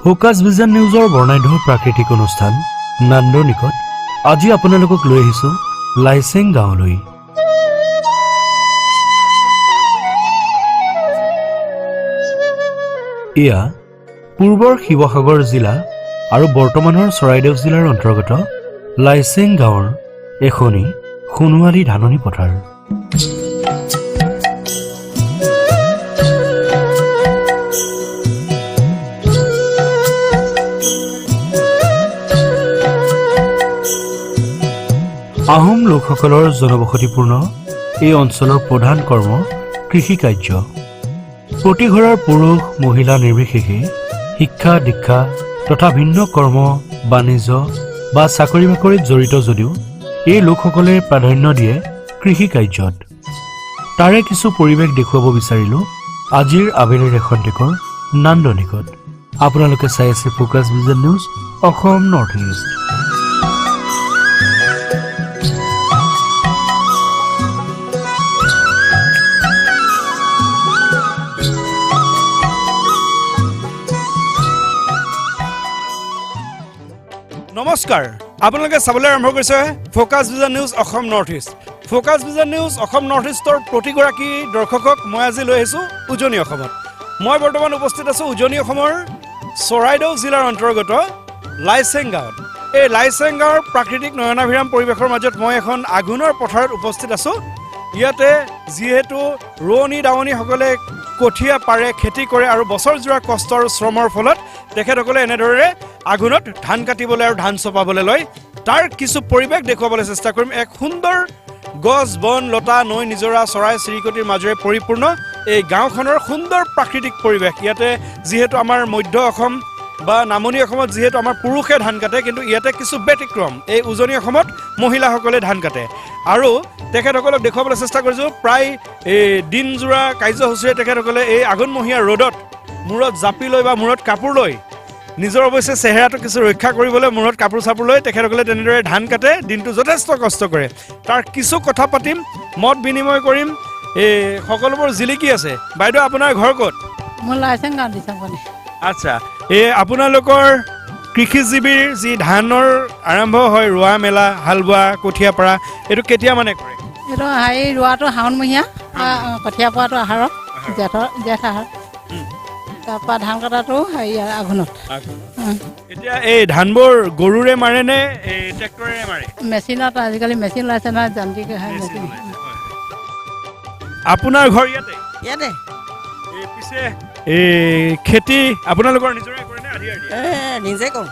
Focus vision নিউজৰ বৰ্ণাঢ্য প্ৰাকৃতিক অনুষ্ঠান নান্দনিকত আজি আপোনালোকক লৈ আহিছো লাইছেং গাঁৱলৈ। এয়া পূৰ্বৰ শিৱসাগৰ জিলা আৰু বৰ্তমানৰ চৰাইদেউ জিলাৰ অন্তৰ্গত লাইছেং গাঁৱৰ এখনি সোণোৱালী ধাননি পথাৰ। আহোম লোকসকলৰ জনবসতিপূৰ্ণ এই অঞ্চলৰ প্ৰধান কৰ্ম কৃষি কাৰ্য। প্ৰতি ঘৰৰ পুৰুষ মহিলা নিৰ্বিশেষে শিক্ষা দীক্ষা তথা ভিন্ন কৰ্ম বাণিজ্য বা চাকৰি বাকৰিত জড়িত যদিও এই লোকসকলে প্ৰাধান্য দিয়ে কৃষি কাৰ্যত। তাৰে কিছু পৰিৱেশ দেখুৱাব বিচাৰিলোঁ আজিৰ আবেলিৰ এখন দেশৰ নান্দনিকত। আপোনালোকে চাই আছে focus vision news Assam north east. নমস্কাৰ, আপোনালোকে চাবলৈ আৰম্ভ কৰিছে focus vision news Assam north east. Focus vision news Assam north ইষ্টৰ প্ৰতিগৰাকী দৰ্শকক মই আজি লৈ আহিছোঁ উজনি অসমত। মই বৰ্তমান উপস্থিত আছোঁ উজনি অসমৰ চৰাইদেউ জিলাৰ অন্তৰ্গত লাইছেং গাঁৱত। এই লাইছেং গাঁৱৰ প্ৰাকৃতিক নয়নাভিৰাম পৰিৱেশৰ মাজত মই এখন আঘোণৰ পথাৰত উপস্থিত আছোঁ। ইয়াতে যিহেতু ৰোৱনী দাৱনীসকলে কঠীয়া পাৰে, খেতি কৰে আৰু বছৰজোৰা কষ্ট আৰু শ্ৰমৰ ফলত তেখেতসকলে এনেদৰে আঘোণত ধান কাটিবলৈ আৰু ধান চপাবলৈ লয়। তাৰ কিছু পৰিৱেশ দেখুৱাবলৈ চেষ্টা কৰিম। এক সুন্দৰ গছ বন লতা নৈ নিজৰা চৰাই চিৰিকটিৰ মাজেৰে পৰিপূৰ্ণ এই গাঁওখনৰ সুন্দৰ প্ৰাকৃতিক পৰিৱেশ। ইয়াতে যিহেতু আমাৰ মধ্য অসম বা নামনি অসমত যিহেতু আমাৰ পুৰুষে ধান কাটে, কিন্তু ইয়াতে কিছু ব্যতিক্ৰম। এই উজনি অসমত মহিলাসকলে ধান কাটে আৰু তেখেতসকলক দেখুৱাবলৈ চেষ্টা কৰিছোঁ। প্ৰায় এই দিনজোৰা কাৰ্যসূচীৰে তেখেতসকলে এই আঘোণমহীয়া ৰ'দত মূৰত জাপি লৈ বা মূৰত কাপোৰ লৈ নিজৰ অৱশ্যে চেহেৰাটো কিছু ৰক্ষা কৰিবলৈ মূৰত কাপোৰ চাপোৰ লৈ তেখেতসকলে তেনেদৰে ধান কাটে, দিনটো যথেষ্ট কষ্ট কৰে। তাৰ কিছু কথা পাতিম, মত বিনিময় কৰিম। এই সকলোবোৰ জিলিকি আছে। বাইদেউ, আপোনাৰ ঘৰ ক'ত? মোৰ লাইছেং গাঁও দিছাংকনি। আচ্ছা, এই আপোনালোকৰ কৃষিজীৱীৰ যি ধানৰ আৰম্ভ হয় ৰোৱা মেলা, হাল বোৱা, কঠীয়া পৰা, এইটো কেতিয়া মানে কৰে? এইটো ৰোৱাটো শাওণমহীয়া, কঠীয়া পৰাটো আহাৰত, জেঠ আহাৰ। তাৰপৰা ধান কটাটো আঘোণত। এতিয়া এই ধানবোৰ গৰুৰে মাৰে নে ট্ৰেক্টৰেৰে মাৰে? মেচিনত, আজিকালি মেচিন ওলাইছে নহয়, যান্ত্ৰিক মেচিন। আপোনাৰ ঘৰ ইয়াতে? ইয়াতে। পিছে এই খেতি আপোনালোকৰ নিজৰে কৰে নে আধি দিয়ে? নিজে কৰোঁ।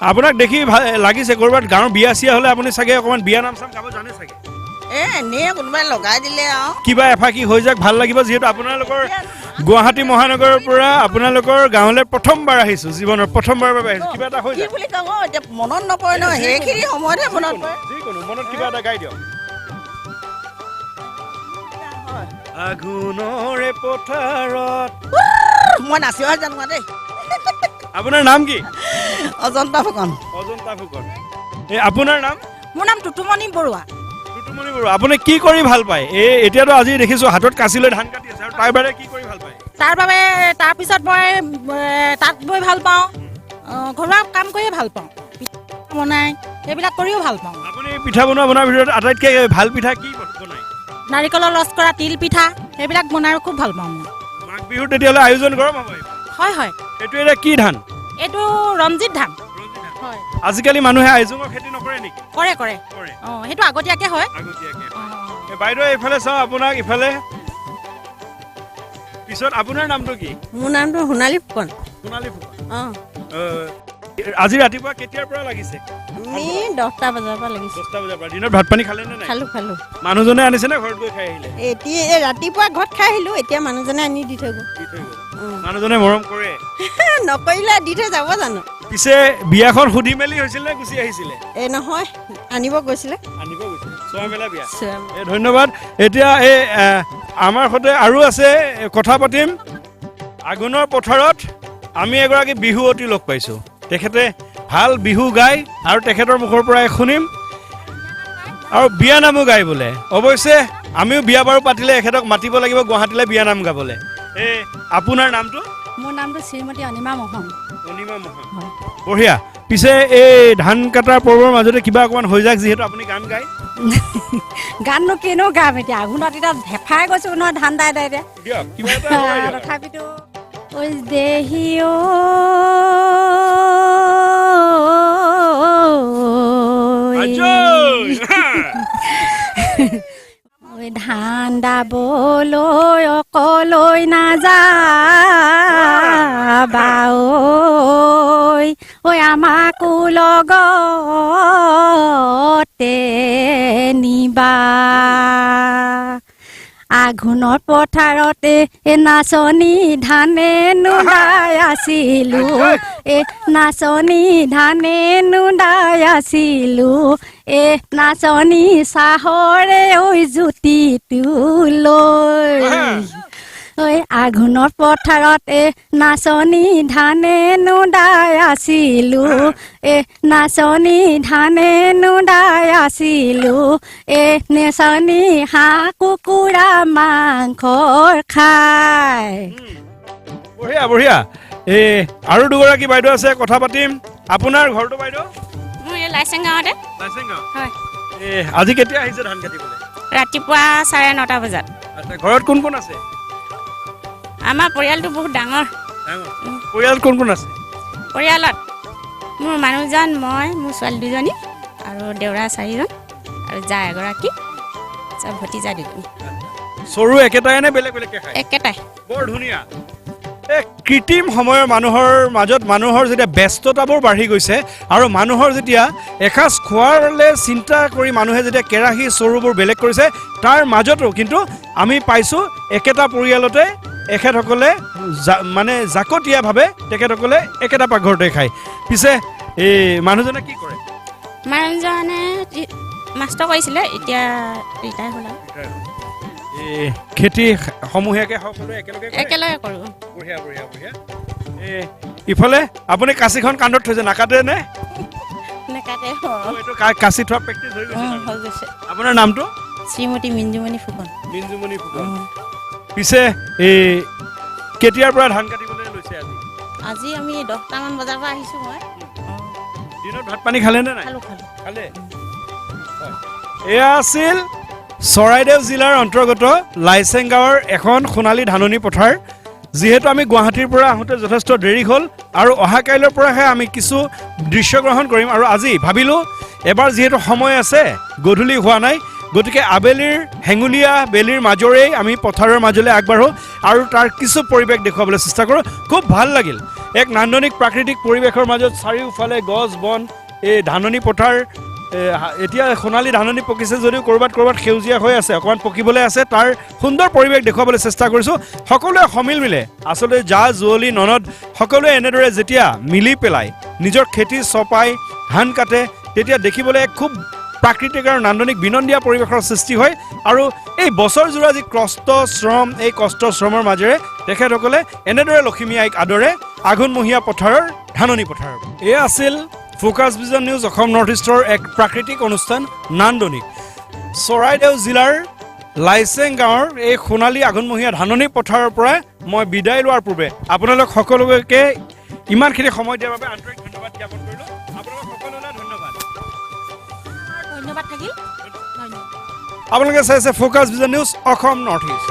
আপোনাক দেখি ভাল লাগিছে। ক'ৰবাত গাঁৱৰ বিয়া চিয়া হ'লে আপুনি চাগে অকণমান বিয়া নাম চাম গাব জানে চাগে? এনেই কোনোবাই লগাই দিলে আৰু কিবা এফাকি হৈ যাক, ভাল লাগিব। যিহেতু আপোনালোকৰ গুৱাহাটী মহানগৰৰ পৰা আপোনালোকৰ গাঁৱলৈ প্ৰথমবাৰ আহিছোঁ, জীৱনৰ প্ৰথমবাৰৰ বাবে আহিছোঁ। কিবা এটা হৈ যায় বুলি ক'ব, এতিয়া মনত নপৰে ন, সেইখিনি সময়তহে মনত পৰে। যিকোনো মনত কিবা এটা গাই দিয়ক। আঘোণৰে পথাৰত মই নাচিব জানো দেই। আপোনাৰ নাম কি? অজন্তা ফুকন। অজন্তা ফুকন। এই আপোনাৰ নাম? মোৰ নাম টুটুমণি বৰুৱা। টুটুমণি বৰুৱা। আপুনি কি কৰি ভাল পায়? এতিয়াতো আজি দেখিছোঁ হাতত কাঁচি লৈ ধান কাটি আছে, আৰু তাৰ বাহিৰে কি কৰি ভাল পায়? তাৰপিছত মই তাঁত বৈ ভাল পাওঁ, ঘৰুৱা কাম কৰিয়ে ভাল পাওঁ, পিঠা বনাই সেইবিলাক কৰিও ভাল পাওঁ। আপুনি পিঠা বনোৱাৰ ভিতৰত আটাইতকৈ ভাল পিঠা কি বনায়? নাৰিকলৰ ৰস কৰা তিল পিঠা, সেইবিলাক বনাই খুব ভাল পাওঁ মই। মাঘ বিহুত তেতিয়াহ'লে আয়োজন গৰম হ'ব? হয় হয়। এইটো এতিয়া কি ধান? এইটো ৰঞ্জিত ধান। হয়। আজিকালি মানুহে আইজঙৰ খেতি নকৰে নেকি? কৰে কৰে। সেইটো আগতীয়াকৈ হয়। বাইদেউ এইফালে চাওঁ, আপোনাক ইফালে। পিছত আপোনাৰ নামটো কি? মোৰ নামটো সোণালী ফুকন। সোণালী ফুকন। আজি ৰাতিপুৱা কেতিয়াৰ পৰা লাগিছে? আমি 10টা বজাৰ পৰা লাগিছে। 10টা বজাৰ পৰা। দিনত ভাত পানী খালে নে নাই? খালো। মানুহজনে আনিছে নে ঘৰত গৈ খাই আহিলে? এতিয়া ৰাতিপুৱা ঘৰত খাই আহিলো, এতিয়া মানুহজনে আনি দি থৈ গ'ল। মানুহজনে মৰম কৰে? নকৰিলে দি থৈ যাব জানো? পিছে বিয়াখন সুধি মেলি হৈছিল নে গুচি আহিছিলে? নহয়, আনিব গৈছিলে। চোৱা মেলা বিয়া। ধন্যবাদ। এতিয়া আমাৰ সৈতে আৰু আছে, কথা পাতিম। আঘোণৰ পথাৰত আমি এগৰাকী বিহুৱতী লগ পাইছোঁ। তেখেতে ভাল বিহু গায় আৰু তেখেতৰ মুখৰ পৰাই শুনিম। আৰু বিয়া নামো গাই বোলে। অৱশ্যে আমিও বিয়া বাৰু পাতিলে এখেতক মাতিব লাগিব গুৱাহাটীলৈ বিয়া নাম গাবলৈ। আপোনাৰ নামটো? মোৰ নামটো শ্ৰীমতী অনিমা মোহন। বঢ়িয়া। পিছে এই ধান কটাৰ পৰ্বৰ মাজতে কিবা অকণমান হৈ যাওক, যিহেতু আপুনি গান গায়। গাননো কিনো গাম এতিয়া, আঘোণত এতিয়া হেফাই গৈছোঁ নহয় ধান দাই দাই এতিয়া। দিয়ক, কিবা এটা গাই দিয়ক। তথাপিতো ঐ দেহি আজয়! ঐ ধান দাবলৈ অকলৈ নাযাবা ঐ আমাকো লগতে নিবা। আঘোণৰ পথাৰতে নাচনী ধানে নুদাই আছিলো, নাচনী ধানে নুদাই আছিলো, নাচনী চাহৰে ঐ জুতিটো লৈ। আঘোণৰ পথাৰতে নাচনী ধানে নুদাই আছিলো, নাচনী ধানে নুদাই আছিলো, নেচনী হাঁহ কুকুৰা মাংসৰ খাই। বঢ়িয়া বঢ়িয়া। আৰু দুগৰাকী বাইদেউ আছে, কথা পাতিম। আপোনাৰ ঘৰটো বাইদেউ? মোৰ এই লাইচেং গাঁৱতে। হয়। আজি কেতিয়া আহিছে ধান কাটিবলৈ? ৰাতিপুৱা 9:30 বজাত। আচ্ছা, ঘৰত কোন কোন আছে? আমাৰ পৰিয়ালটো বহুত ডাঙৰ। পৰিয়াল কোন কোন আছে? পৰিয়ালত মোৰ মানুহজন, মই, মোৰ ছোৱালী 2জনী আৰু দেউৰা 4জন আৰু জা এগৰাকী, চব ভতিজা 2জনী। চৰু একেটাই নে বেলেগ বেলেগকে খায়? একেটাই। বৰ ধুনীয়া। কৃত্ৰিম সময়ৰ মানুহৰ মাজত মানুহৰ যেতিয়া ব্যস্ততাবোৰ বাঢ়ি গৈছে আৰু মানুহৰ যেতিয়া এসাঁজ খোৱাৰলৈ চিন্তা কৰি মানুহে যেতিয়া কেৰাহী চৰুবোৰ বেলেগ কৰিছে, তাৰ মাজতো কিন্তু আমি পাইছোঁ একেটা পৰিয়ালতে এখেতসকলে মানে জাকতীয়াভাৱে তেখেতসকলে একেটা পাকঘৰতে খায়। পিছে এই মানুহজনে কি কৰে? মানুহজনে মাষ্টৰ কৰিছিলে, এতিয়া ৰিটায়াৰ হ'ল আৰু। খেতি সমূহীয়াকৈ সকলোৱে একেলগে কৰোঁ। বঢ়িয়া বঢ়িয়া বঢ়িয়া। ইফালে আপুনি কাঁচিখন কান্ধত থৈছে, নাকাটে নে? নেকাটে। এইটো কাঁচি থোৱা প্ৰেক্টিছ হৈ গৈছে। আপোনাৰ নামটো? শ্ৰীমতী মিঞ্জুমণি ফুকন। মিঞ্জুমণি ফুকন। পিছে কেতিয়াৰ পৰা ধান কাটিবলৈ লৈছে আজি? আজি আমি 10টামান বজাৰ পৰা আহিছোঁ। মই দিনত ভাত পানী খালে নে নাই? খালে। এয়া আছিল চৰাইদেউ জিলাৰ অন্তৰ্গত লাইচেং গাঁৱৰ এখন সোণালী ধাননি পথাৰ। যিহেতু আমি গুৱাহাটীৰ পৰা আহোঁতে যথেষ্ট দেৰি হ'ল আৰু অহা কাইলৈৰ পৰাহে আমি কিছু দৃশ্য গ্ৰহণ কৰিম। আৰু আজি ভাবিলোঁ এবাৰ যিহেতু সময় আছে, গধূলি হোৱা নাই, গতিকে আবেলিৰ হেঙুলীয়া বেলিৰ মাজৰেই আমি পথাৰৰ মাজলৈ আগবাঢ়োঁ আৰু তাৰ কিছু পৰিৱেশ দেখুৱাবলৈ চেষ্টা কৰোঁ। খুব ভাল লাগিল। এক নান্দনিক প্ৰাকৃতিক পৰিৱেশৰ মাজত চাৰিওফালে গছ বন, এই ধাননি পথাৰ। এতিয়া সোণালী ধাননি পকিছে যদিও ক'ৰবাত ক'ৰবাত সেউজীয়া হৈ আছে, অকণমান পকিবলৈ আছে। তাৰ সুন্দৰ পৰিৱেশ দেখুৱাবলৈ চেষ্টা কৰিছোঁ। সকলোৱে সমিল মিলে, আচলতে জা জুৱলি ননদ সকলোৱে এনেদৰে যেতিয়া মিলি পেলাই নিজৰ খেতি চপাই ধান কাটে, তেতিয়া দেখিবলৈ এক খুব প্ৰাকৃতিক আৰু নান্দনিক বিনন্দীয়া পৰিৱেশৰ সৃষ্টি হয়। আৰু এই বছৰজোৰা যি কষ্ট শ্ৰম, এই কষ্ট শ্ৰমৰ মাজেৰে তেখেতসকলে এনেদৰে লখিমী আইক আদৰে আঘোণমহীয়া পথাৰৰ ধাননি পথাৰ। এয়া আছিল focus vision news Assam north ইষ্টৰ এক প্ৰাকৃতিক অনুষ্ঠান নান্দনিক। চৰাইদেউ জিলাৰ লাইচেং গাঁৱৰ এই সোণালী আঘোণমহীয়া ধাননি পথাৰৰ পৰা মই বিদায় লোৱাৰ পূৰ্বে আপোনালোক সকলোকে ইমানখিনি সময় দিয়াৰ বাবে আন্তৰিক ধন্যবাদ জ্ঞাপন কৰিলোঁ। আপোনালোক সকলোলৈ ধন্যবাদ। ধন্যবাদ থাকিল। আপোনালোকে চাইছে focus vision news Assam north east.